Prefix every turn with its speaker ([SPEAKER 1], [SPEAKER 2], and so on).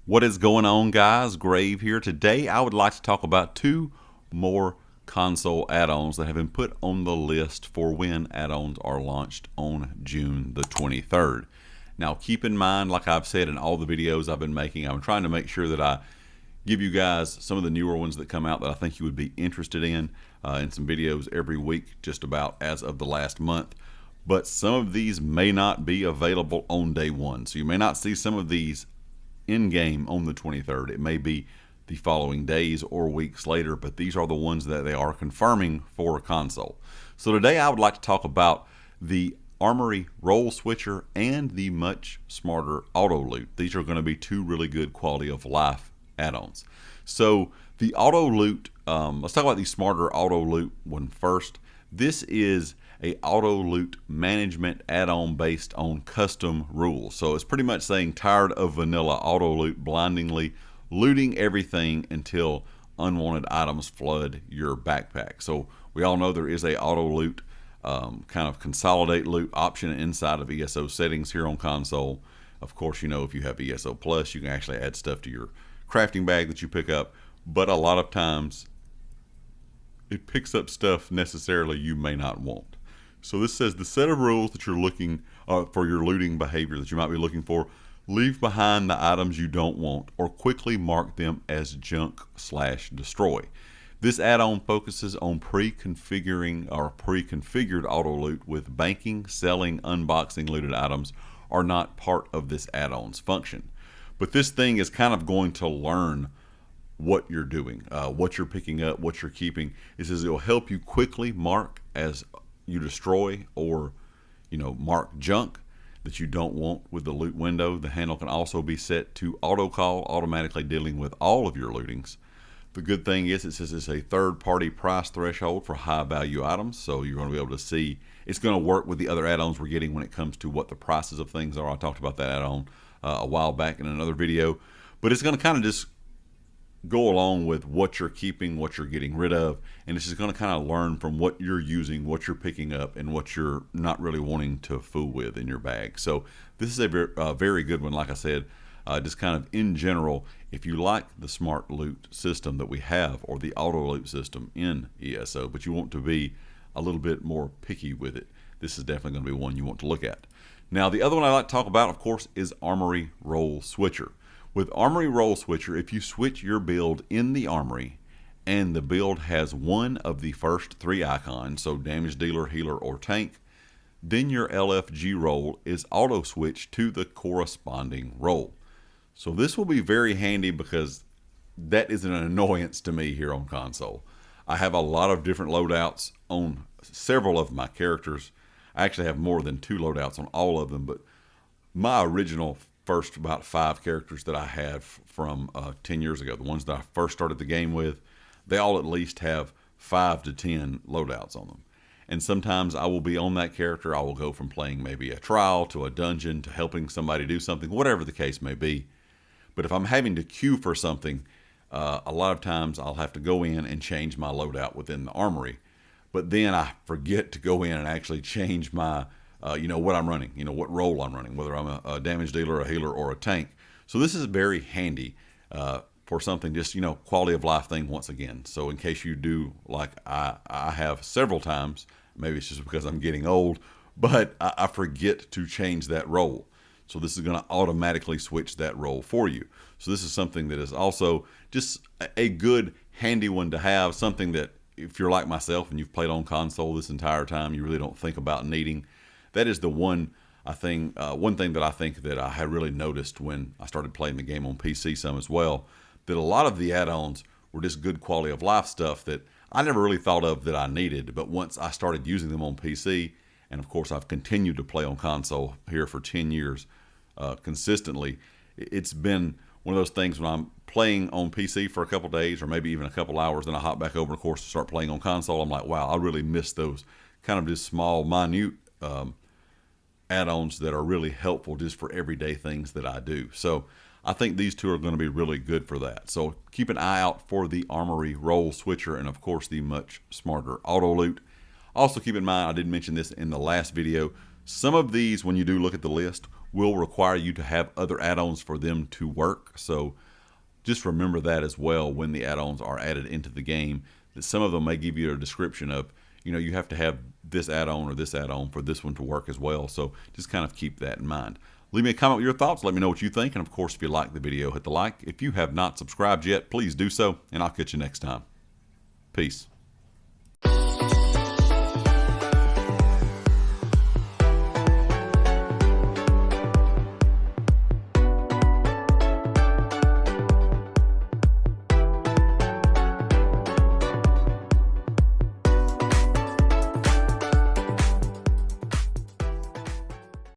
[SPEAKER 1] What is going on, guys? Grave here. Today I would like to talk about two more console add-ons that have been put on the list for when add-ons are launched on June the 23rd. Now keep in mind, like I've said in all the videos I've been making, I'm trying to make sure that I give you guys some of the newer ones that come out that I think you would be interested in some videos every week just about as of the last month. But some of these may not be available on day one. So you may not see some of these in-game on the 23rd. It may be the following days or weeks later, but these are the ones that they are confirming for a console. So today I would like to talk about the Armory Roll Switcher and the much smarter AutoLoot. These are going to be two really good quality of life add-ons. So the AutoLoot, let's talk about the smarter AutoLoot one first. This is a AutoLoot management add-on based on custom rules. So it's pretty much saying tired of vanilla AutoLoot blindingly looting everything until unwanted items flood your backpack. So we all know there is a AutoLoot kind of consolidate loot option inside of ESO settings here on console. Of course, you know, if you have ESO Plus, you can actually add stuff to your crafting bag that you pick up, but a lot of times it picks up stuff necessarily you may not want. So this says the set of rules that you're looking for your looting behavior that you might be looking for: leave behind the items you don't want or quickly mark them as junk/destroy. This add-on focuses on pre-configuring or pre-configured AutoLoot with banking, selling, unboxing looted items are not part of this add-on's function. But this thing is kind of going to learn what you're doing, what you're picking up, what you're keeping. It says it will help you quickly mark as you destroy or, mark junk that you don't want with the loot window. The handle can also be set to auto call, automatically dealing with all of your lootings. The good thing is it says it's a third-party price threshold for high-value items, so you're going to be able to see it's going to work with the other add-ons we're getting when it comes to what the prices of things are. I talked about that add-on a while back in another video, but it's going to kind of just go along with what you're keeping, what you're getting rid of, and it's just going to kind of learn from what you're using, what you're picking up, and what you're not really wanting to fool with in your bag. So this is a very good one. Like I said, just kind of in general, if you like the smart loot system that we have or the auto loot system in ESO, but you want to be a little bit more picky with it, this is definitely going to be one you want to look at. Now, the other one I like to talk about, of course, is Armory Roll Switcher. With Armory Roll Switcher, if you switch your build in the Armory and the build has one of the first three icons, so damage dealer, healer, or tank, then your LFG roll is auto switched to the corresponding roll. So this will be very handy because that is an annoyance to me here on console. I have a lot of different loadouts on several of my characters. I actually have more than two loadouts on all of them, but my original first about 5 characters that I had from 10 years ago, the ones that I first started the game with, they all at least have 5 to 10 loadouts on them. And sometimes I will be on that character. I will go from playing maybe a trial to a dungeon to helping somebody do something, whatever the case may be. But if I'm having to queue for something, a lot of times I'll have to go in and change my loadout within the Armory. But then I forget to go in and actually change my what I'm running, what role I'm running, whether I'm a damage dealer, a healer, or a tank. So this is very handy for something just, quality of life thing once again. So in case you do, like I have several times, maybe it's just because I'm getting old, but I forget to change that role. So this is going to automatically switch that role for you. So this is something that is also just a good, handy one to have, something that if you're like myself and you've played on console this entire time, you really don't think about needing. That is the one thing that I think that I had really noticed when I started playing the game on PC some as well, that a lot of the add-ons were just good quality of life stuff that I never really thought of that I needed. But once I started using them on PC, and of course I've continued to play on console here for 10 years consistently, it's been one of those things when I'm playing on PC for a couple days or maybe even a couple hours, then I hop back over, of course, to start playing on console. I'm like, wow, I really miss those kind of just small, minute add-ons that are really helpful just for everyday things that I do. So I think these two are going to be really good for that. So keep an eye out for the Armory Roll Switcher and of course the much smarter AutoLoot. Also keep in mind, I did mention this in the last video, some of these when you do look at the list will require you to have other add-ons for them to work. So just remember that as well when the add-ons are added into the game, that some of them may give you a description of, you have to have this add-on or this add-on for this one to work as well. So just kind of keep that in mind. Leave me a comment with your thoughts. Let me know what you think. And of course, if you like the video, hit the like. If you have not subscribed yet, please do so. And I'll catch you next time. Peace.